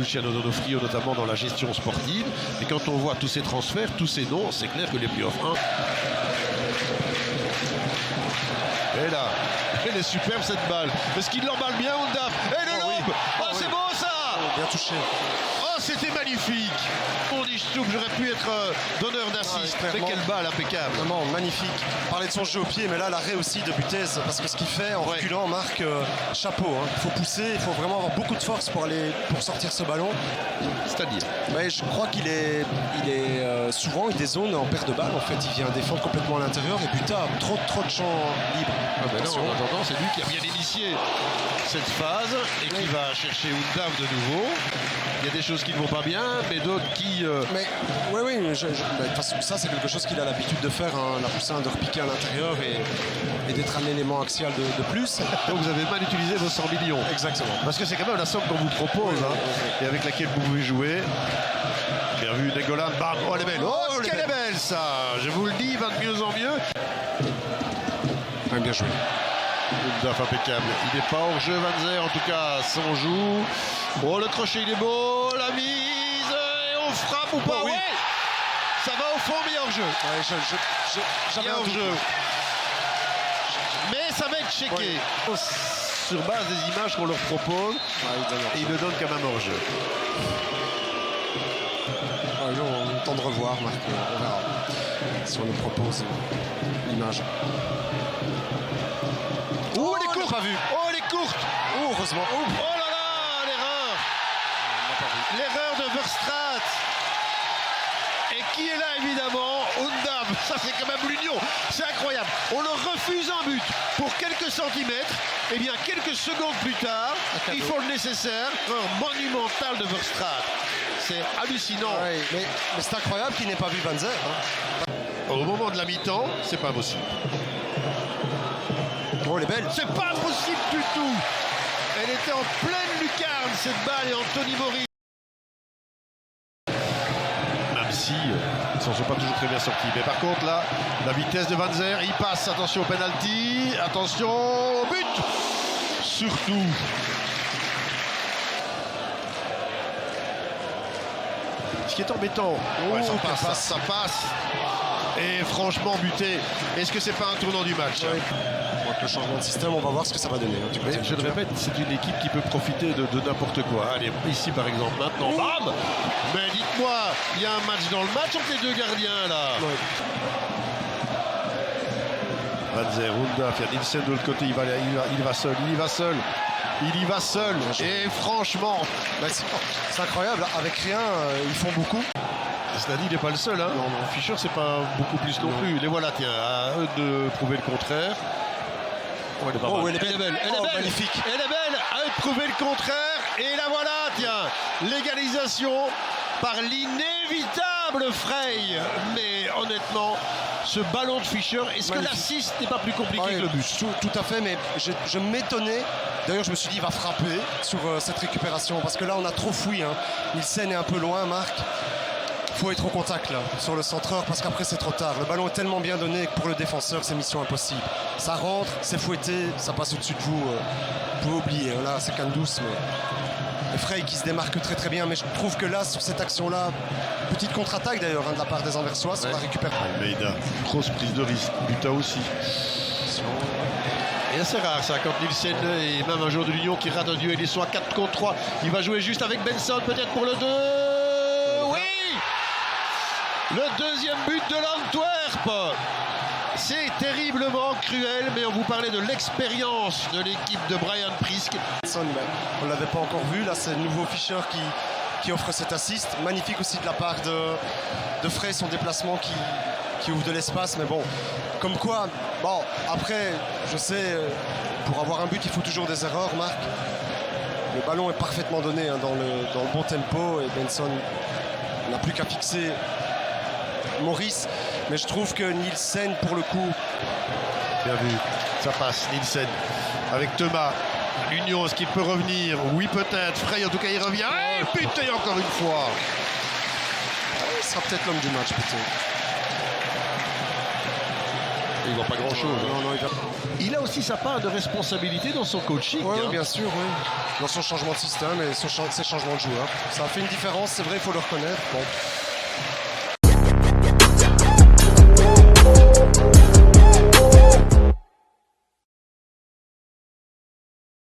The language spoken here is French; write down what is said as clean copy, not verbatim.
Luciano Donofrio, notamment dans la gestion sportive. Et quand on voit tous ces transferts, tous ces noms, c'est clair que les playoffs 1. Et là, elle est superbe cette balle. Est-ce qu'il l'emballe bien, Undaf? Et le lobe. Oh, c'est beau ça. Bien touché. Oh, c'était magnifique. On dit j'aurais pu être donneur d'assist. Mais quelle balle impeccable. Vraiment magnifique. Parler de son jeu au pied, mais là l'arrêt aussi de Butez, parce que ce qu'il fait en reculant, Marc, chapeau. Hein. Il faut pousser, il faut vraiment avoir beaucoup de force pour sortir ce ballon. C'est-à-dire je crois qu'il est, souvent il dézone en perte de balle. En fait, il vient défendre complètement à l'intérieur et Buta a trop de champ libre. Ah ben non, en attendant, c'est lui qui a bien initié cette phase et qui va chercher Undaf de nouveau. Il y a des choses qui ne vont pas bien, mais d'autres qui... Oui, de toute façon, ça c'est quelque chose qu'il a l'habitude de faire, hein, la poussin de repiquer à l'intérieur et d'être un élément axial de plus. Donc vous avez mal utilisé vos 100 millions. Exactement. Parce que c'est quand même la somme qu'on vous propose et avec laquelle vous pouvez jouer. Bien vu, Nainggolan, bam, oh elle est belle. Oh, qu'elle est belle ça. Je vous le dis, va de mieux en mieux. Bien joué. Undaf impeccable. Il n'est pas hors jeu, Van Zer, en tout cas, son joue. Oh, le crochet, il est beau. La mise, et on frappe ou pas? Oui. Ouais. Ça va au fond, mais hors jeu. J'avais hors jeu. Mais ça va être checké. Sur base des images qu'on leur propose, il le donne quand même hors jeu. On tente de revoir, Marc. On verra si on nous propose l'image. Oh, elle est courte. Pas vu. Oh, elle est courte. Oh, heureusement. Oh là là, l'erreur. L'erreur de Verstraete. Et qui est là, évidemment? Undaf. Ça, c'est quand même l'union. C'est incroyable. On leur refuse un but pour quelques centimètres. Et bien, quelques secondes plus tard, ils font le nécessaire. Erreur monumentale de Verstraete. C'est hallucinant. Mais c'est incroyable qu'il n'ait pas vu Van Zer. Hein. Au moment de la mi-temps, c'est pas possible. Oh, elle est belle. C'est pas possible du tout. Elle était en pleine lucarne, cette balle, et Anthony Maurice. Même si ils ne s'en sont pas toujours très bien sortis. Mais par contre, là, la vitesse de Van Zer, il passe. Attention au penalty. Attention au but. Surtout. Ce qui est embêtant. Ça passe. Et franchement, buté. Est-ce que c'est pas un tournant du match? Le changement de système, on va voir ce que ça va donner. Je le répète, c'est une équipe qui peut profiter de n'importe quoi. Allez, ici par exemple, maintenant, bam. Mais dites-moi, il y a un match dans le match entre les deux gardiens là. Van Zer, Undaf, il y a Nielsen de l'autre côté, il va seul. Et franchement, c'est incroyable. Avec rien, ils font beaucoup. Cela dit, il n'est pas le seul. Hein. Non. Fischer, c'est pas beaucoup plus non plus. Les voilà, tiens, à eux de prouver le contraire. Elle est belle. Magnifique. Elle est belle, à eux de prouver le contraire. Et la voilà, tiens, l'égalisation par l'inévitable Frey. Mais honnêtement, ce ballon de Fischer, est-ce que l'assist n'est pas plus compliqué que le but? Tout à fait, mais je m'étonnais. D'ailleurs, je me suis dit, il va frapper sur cette récupération. Parce que là, on a trop fouillé. Hein. Nielsen est un peu loin, Marc. Il faut être au contact là, sur le centreur, parce qu'après c'est trop tard. Le ballon est tellement bien donné que pour le défenseur, c'est mission impossible. Ça rentre, c'est fouetté, ça passe au-dessus de vous. Vous pouvez oublier, hein. Là c'est canne douce, mais Frey qui se démarque très très bien. Mais je trouve que là, sur cette action-là, petite contre-attaque d'ailleurs de la part des Anversois, ça va récupérer. Almeida, grosse prise de risque, Buta aussi. Et c'est rare ça, quand Nielsen et même un joueur de l'Union qui rate un duel, ils sont à 4 contre 3. Il va jouer juste avec Benson peut-être pour le 2. Le deuxième but de l'Antwerp. C'est terriblement cruel, mais on vous parlait de l'expérience de l'équipe de Brian Priske. On ne l'avait pas encore vu, là c'est le nouveau Fischer qui offre cet assist. Magnifique aussi de la part de Frey, son déplacement qui ouvre de l'espace, mais bon, comme quoi, bon, après, je sais, pour avoir un but, il faut toujours des erreurs, Marc. Le ballon est parfaitement donné hein, dans le bon tempo, et Benson n'a plus qu'à fixer Maurice, mais je trouve que Nielsen pour le coup, bien vu, ça passe. Nielsen avec Thomas, l'Union, est-ce qu'il peut revenir? Oui peut-être. Frey en tout cas il revient, et putain encore une fois, il sera peut-être l'homme du match peut-être. il voit pas grand-chose. Non, Il a aussi sa part de responsabilité dans son coaching. oui, bien sûr, oui. Dans son changement de système et ses changements de joueurs. Ça a fait une différence, c'est vrai, il faut le reconnaître. Bon.